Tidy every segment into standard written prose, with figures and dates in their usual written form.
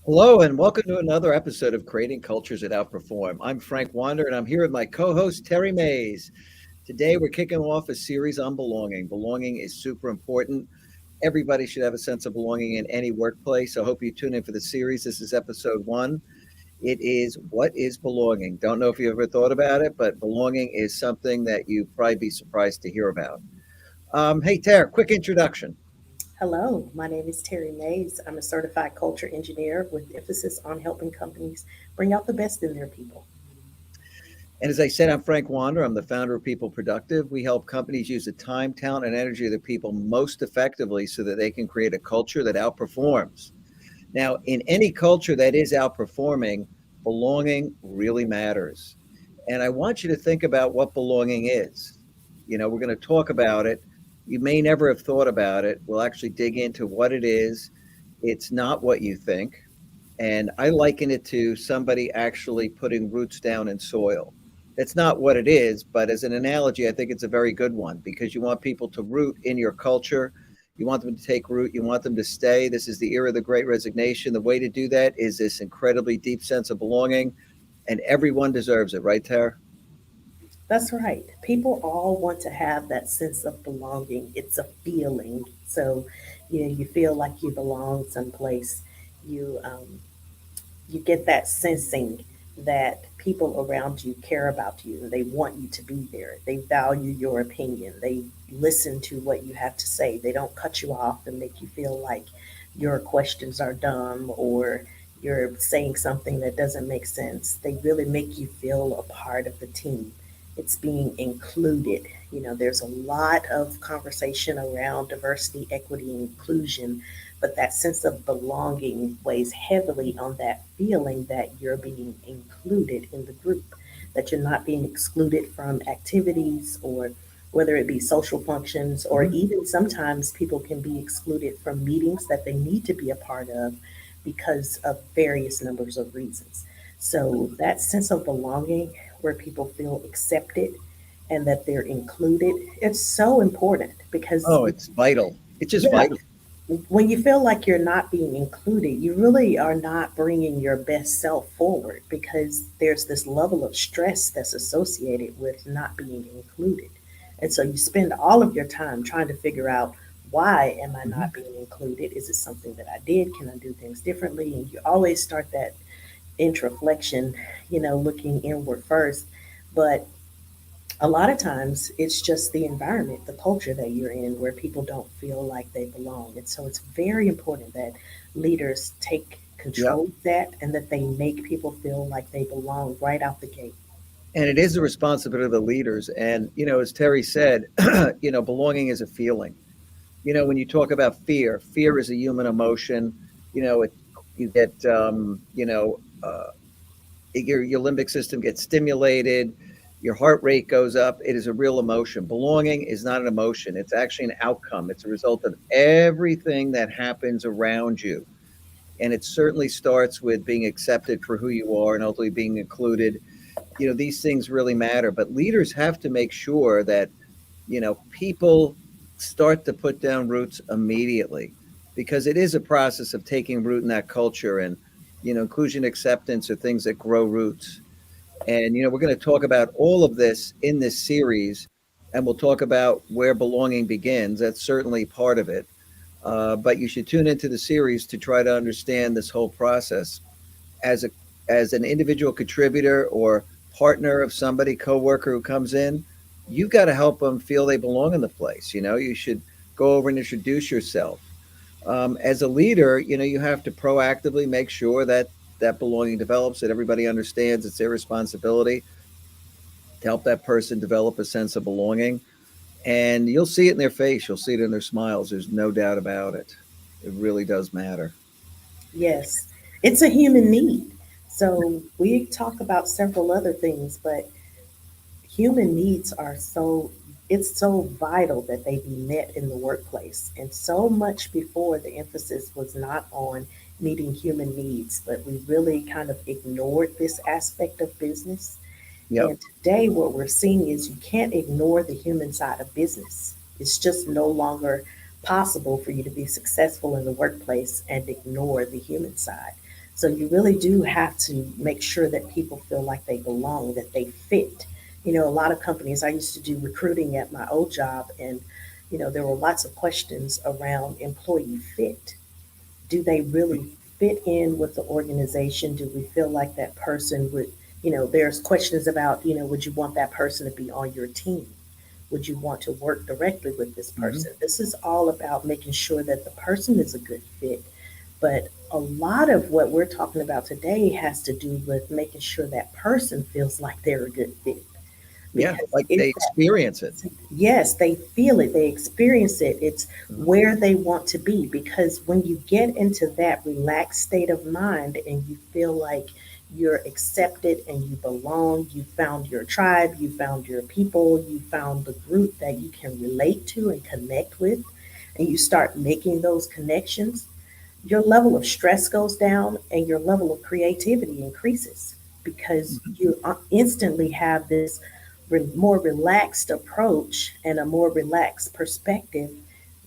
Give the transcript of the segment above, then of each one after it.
Hello, and welcome to another episode of Creating Cultures that Outperform. I'm Frank Wander, and I'm here with my co host, Terry Mays. Today, we're kicking off a series on belonging. Belonging is super important. Everybody should have a sense of belonging in any workplace. So I hope you tune in for the series. This is episode one. It is What is Belonging? Don't know if you ever thought about it, but belonging is something that you'd probably be surprised to hear about. Hey, Tara, quick introduction. Hello, my name is Terry Mays. I'm a certified culture engineer with emphasis on helping companies bring out the best in their people. And as I said, I'm Frank Wander. I'm the founder of PeopleProductive. We help companies use the time, talent, and energy of their people most effectively so that they can create a culture that outperforms. Now, in any culture that is outperforming, belonging really matters. And I want you to think about what belonging is. We're going to talk about it. You may never have thought about it. We'll actually dig into what it is. It's not what you think. And I liken it to somebody actually putting roots down in soil. That's not what it is, but as an analogy, I think it's a very good one because you want people to root in your culture. You want them to take root. You want them to stay. This is the era of the great resignation. The way to do that is this incredibly deep sense of belonging, and everyone deserves it, right, Tara? That's right. People all want to have that sense of belonging. It's a feeling. So, you feel like you belong someplace. You you get that sensing that people around you care about you and they want you to be there. They value your opinion. They listen to what you have to say. They don't cut you off and make you feel like your questions are dumb or you're saying something that doesn't make sense. They really make you feel a part of the team. It's being included. There's a lot of conversation around diversity, equity, and inclusion, but that sense of belonging weighs heavily on that feeling that you're being included in the group, that you're not being excluded from activities or whether it be social functions, or Mhm. even sometimes people can be excluded from meetings that they need to be a part of because of various numbers of reasons. So that sense of belonging where people feel accepted and that they're included, it's so important because Oh, it's vital. It's just yeah, vital. when you feel like you're not being included, you really are not bringing your best self forward because there's this level of stress that's associated with not being included. And so you spend all of your time trying to figure out, why am I Mhm. not being included? Is it something that I did? Can I do things differently? And you always start that introflexion, looking inward first. But a lot of times it's just the environment, the culture that you're in where people don't feel like they belong. And so it's very important that leaders take Yep. control of that and that they make people feel like they belong right out the gate. And it is the responsibility of the leaders. And, as Terry said, belonging is a feeling. When you talk about fear, fear is a human emotion. It, you get, your limbic system gets stimulated, your heart rate goes up. It is a real emotion. Belonging is not an emotion, it's actually an outcome. It's a result of everything that happens around you. And it certainly starts with being accepted for who you are and ultimately being included. These things really matter, but leaders have to make sure that people start to put down roots immediately because it is a process of taking root in that culture. And inclusion, acceptance are things that grow roots. And we're going to talk about all of this in this series, and we'll talk about where belonging begins. That's certainly part of it. But you should tune into the series to try to understand this whole process as a as an individual contributor or partner of somebody, coworker who comes in. You've got to help them feel they belong in the place. You should go over and introduce yourself. As a leader, you have to proactively make sure that that belonging develops, that everybody understands it's their responsibility to help that person develop a sense of belonging. And you'll see it in their face, you'll see it in their smiles. There's no doubt about it. It really does matter. Yes, it's a human need. So we talk about several other things, but human needs are so it's so vital that they be met in the workplace. And so much before, the emphasis was not on meeting human needs, but we really kind of ignored this aspect of business. Yep. And today what we're seeing is you can't ignore the human side of business. It's just no longer possible for you to be successful in the workplace and ignore the human side. So you really do have to make sure that people feel like they belong, that they fit. A lot of companies, I used to do recruiting at my old job, and there were lots of questions around employee fit. Do they really fit in with the organization? Do we feel like that person would, there's questions about, would you want that person to be on your team? Would you want to work directly with this Mhm. person? This is all about making sure that the person is a good fit. But a lot of what we're talking about today has to do with making sure that person feels like they're a good fit. Yeah, Because like they it's that experience it. yes, they feel it, they experience it. It's Mhm, where they want to be. Because when you get into that relaxed state of mind and you feel like you're accepted and you belong, you found your tribe, you found your people, you found the group that you can relate to and connect with, and you start making those connections, your level of stress goes down and your level of creativity increases because mhm. you instantly have this more relaxed approach and a more relaxed perspective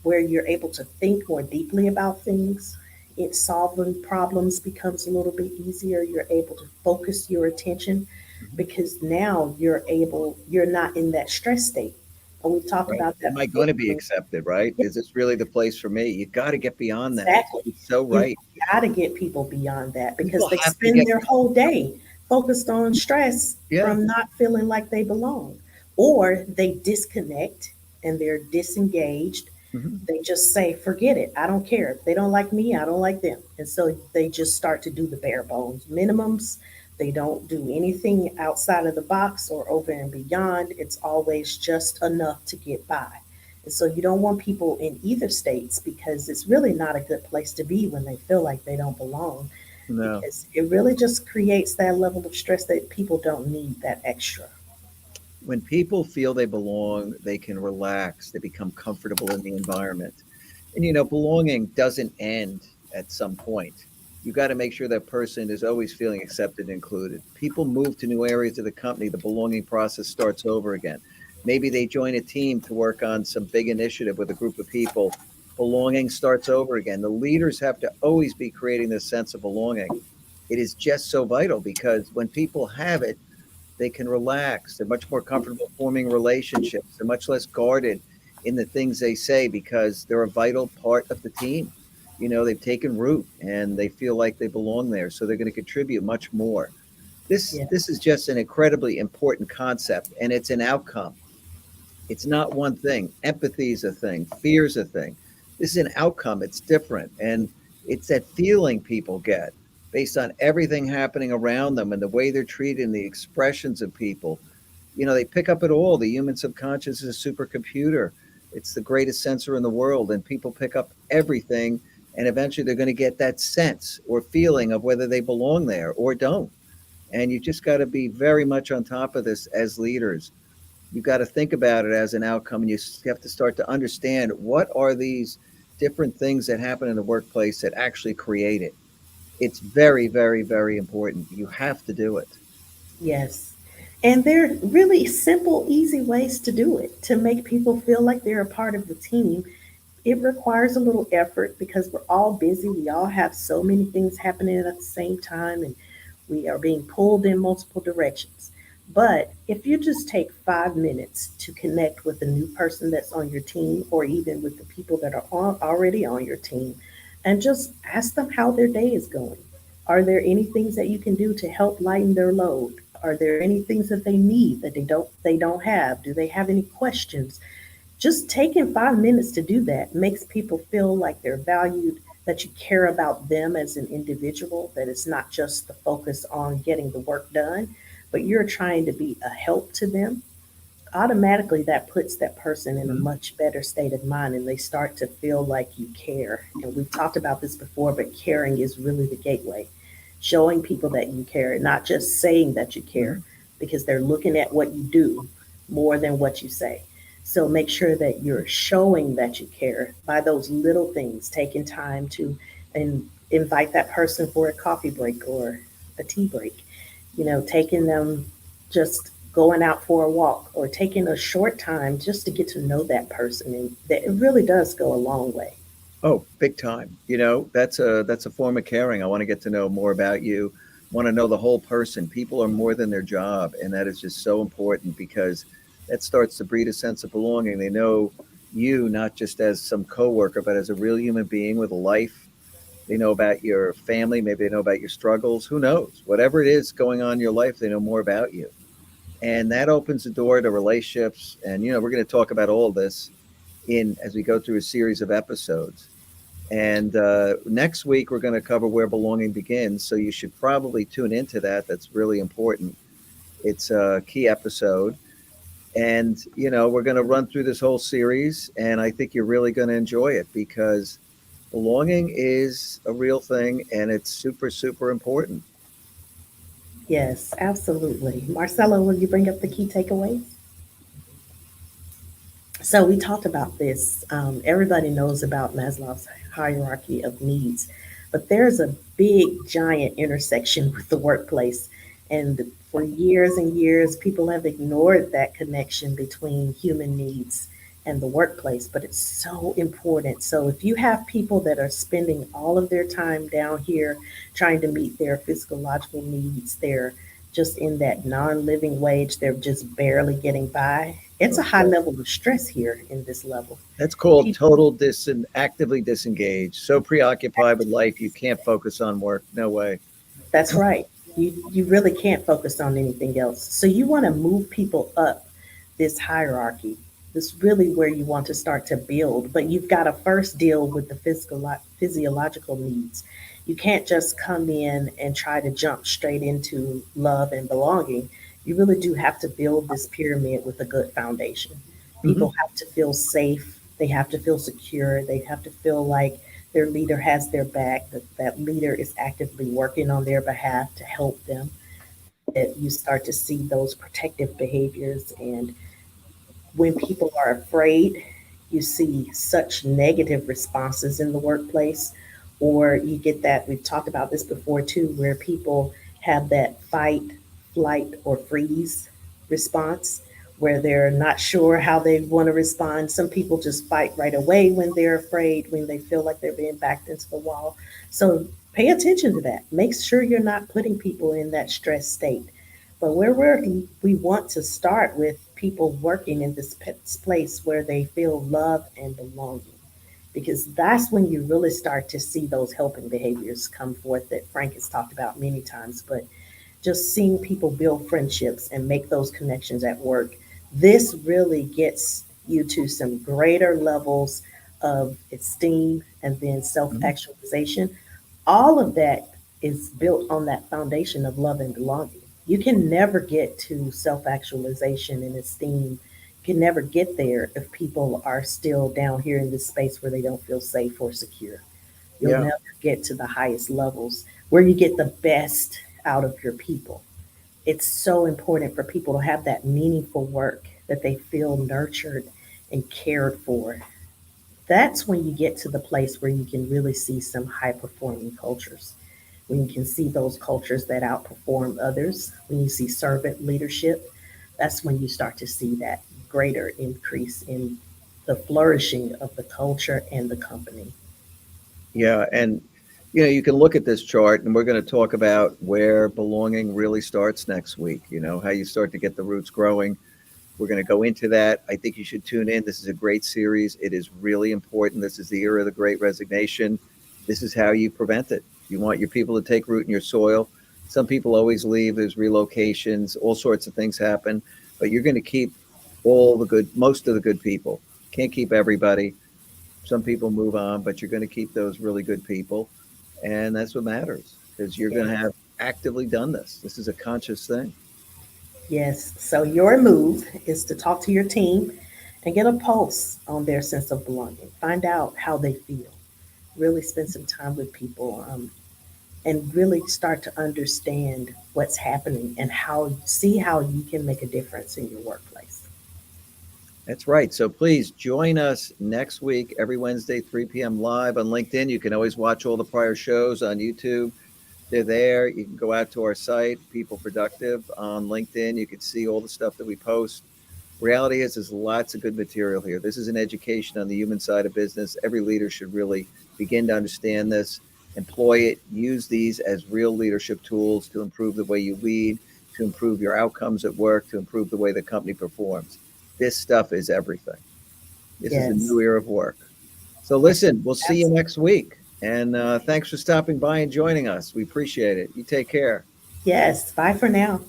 where you're able to think more deeply about things. It solving problems becomes a little bit easier. You're able to focus your attention Mhm. because now you're not in that stress state. And we've talked Right. about Am that I before. gonna be accepted, right? Yeah, Is this really the place for me? You gotta get beyond that. exactly. It's so You right. got to get people beyond that because People they have to spend get their whole day focused on stress yeah. from not feeling like they belong, or they disconnect and they're disengaged. Mhm. They just say, forget it. I don't care. If they don't like me, I don't like them. And so they just start to do the bare bones minimums. They don't do anything outside of the box or over and beyond. It's always just enough to get by. And so you don't want people in either states because it's really not a good place to be when they feel like they don't belong, No. because it really just creates that level of stress that people don't need that extra. When people feel they belong, they can relax, they become comfortable in the environment. And belonging doesn't end at some point. You got to make sure that person is always feeling accepted and included. People move to new areas of the company, the belonging process starts over again. Maybe they join a team to work on some big initiative with a group of people. Belonging starts over again. The leaders have to always be creating this sense of belonging. It is just so vital because when people have it, they can relax. They're much more comfortable forming relationships. They're much less guarded in the things they say because they're a vital part of the team. They've taken root and they feel like they belong there. So they're going to contribute much more. This Yeah. this is just an incredibly important concept and it's an outcome. It's not one thing. Empathy is a thing. Fear is a thing. This is an outcome. It's different. And it's that feeling people get based on everything happening around them and the way they're treated and the expressions of people. They pick up it all. The human subconscious is a supercomputer. It's the greatest sensor in the world. And people pick up everything. And eventually they're going to get that sense or feeling of whether they belong there or don't. And you just got to be very much on top of this as leaders. You got to think about it as an outcome and you have to start to understand what are these different things that happen in the workplace that actually create it. It's very, very, very important. You have to do it. Yes. And there are really simple, easy ways to do it to make people feel like they're a part of the team. It requires a little effort because we're all busy. We all have so many things happening at the same time, and we are being pulled in multiple directions. But if you just take 5 minutes to connect with a new person that's on your team, or even with the people that are already on your team, and just ask them how their day is going. Are there any things that you can do to help lighten their load? Are there any things that they need that they don't have? Do they have any questions? Just taking 5 minutes to do that makes people feel like they're valued, that you care about them as an individual, that it's not just the focus on getting the work done, but you're trying to be a help to them. Automatically that puts that person in a Mhm. much better state of mind and they start to feel like you care. And we've talked about this before, but caring is really the gateway. Showing people that you care, not just saying that you care, Mhm. because they're looking at what you do more than what you say. So make sure that you're showing that you care by those little things, taking time to invite that person for a coffee break or a tea break, taking them, just going out for a walk or taking a short time just to get to know that person. And that it really does go a long way. Oh, big time. That's a form of caring. I want to get to know more about you. Want to know the whole person. People are more than their job, and that is just so important because that starts to breed a sense of belonging. They know you not just as some coworker, but as a real human being with a life. They know about your family, maybe they know about your struggles. Who knows? Whatever it is going on in your life, they know more about you. And that opens the door to relationships. And we're going to talk about all this in as we go through a series of episodes. And next week, we're going to cover where belonging begins. So you should probably tune into that. That's really important. It's a key episode. And, we're going to run through this whole series. And I think you're really going to enjoy it because belonging is a real thing and it's super, super important. Yes, absolutely. Marcelo, will you bring up the key takeaways? So we talked about this. Everybody knows about Maslow's hierarchy of needs, but there's a big, giant intersection with the workplace. And for years and years, people have ignored that connection between human needs and the workplace, but it's so important. So if you have people that are spending all of their time down here trying to meet their physiological needs, they're just in that non-living wage, they're just barely getting by. It's a high Okay. level of stress here in this level. That's called People, total actively disengaged. So preoccupied with life, you can't focus on work. No way. that's right. You really can't focus on anything else. So you want to move people up this hierarchy. This is really where you want to start to build, but you've got to first deal with the physiological needs. You can't just come in and try to jump straight into love and belonging. You really do have to build this pyramid with a good foundation. Hmm. People have to feel safe, they have to feel secure, they have to feel like their leader has their back, that that leader is actively working on their behalf to help them, that you start to see those protective behaviors. And when people are afraid, you see such negative responses in the workplace, or you get that, we've talked about this before too, where people have that fight, flight, or freeze response where they're not sure how they want to respond. Some people just fight right away when they're afraid, when they feel like they're being backed into the wall. So pay attention to that. Make sure you're not putting people in that stress state. But we want to start with people working in this place where they feel love and belonging, because that's when you really start to see those helping behaviors come forth that Frank has talked about many times. But just seeing people build friendships and make those connections at work, this really gets you to some greater levels of esteem and then self Hmm. actualization. All of that is built on that foundation of love and belonging. You can never get to self actualization and esteem. You can never get there if people are still down here in this space where they don't feel safe or secure. You'll Yeah. never get to the highest levels where you get the best out of your people. It's so important for people to have that meaningful work, that they feel nurtured and cared for. That's when you get to the place where you can really see some high performing cultures, when you can see those cultures that outperform others, when you see servant leadership. That's when you start to see that greater increase in the flourishing of the culture and the company. Yeah. And, you can look at this chart and we're going to talk about where belonging really starts next week, how you start to get the roots growing. We're going to go into that. I think you should tune in. This is a great series. It is really important. This is the era of the great resignation. This is how you prevent it. You want your people to take root in your soil. Some people always leave, there's relocations, all sorts of things happen, but you're going to keep most of the good people. Can't keep everybody. Some people move on, but you're going to keep those really good people. And that's what matters because you're going to Yes. have actively done this. This is a conscious thing. Yes. So your move is to talk to your team and get a pulse on their sense of belonging. Find out how they feel. Really spend some time with people, and really start to understand what's happening and how see how you can make a difference in your workplace. That's right. So please join us next week, every Wednesday, 3 p.m. live on LinkedIn. You can always watch all the prior shows on YouTube. They're there. You can go out to our site, People Productive, on LinkedIn. You can see all the stuff that we post. Reality is, there's lots of good material here. This is an education on the human side of business. Every leader should really begin to understand this, employ it, use these as real leadership tools to improve the way you lead, to improve your outcomes at work, to improve the way the company performs. This stuff is everything. This is a Yes, new era of work. So listen, we'll see you absolutely. next week. And thanks for stopping by and joining us. We appreciate it. You take care. Yes, bye for now.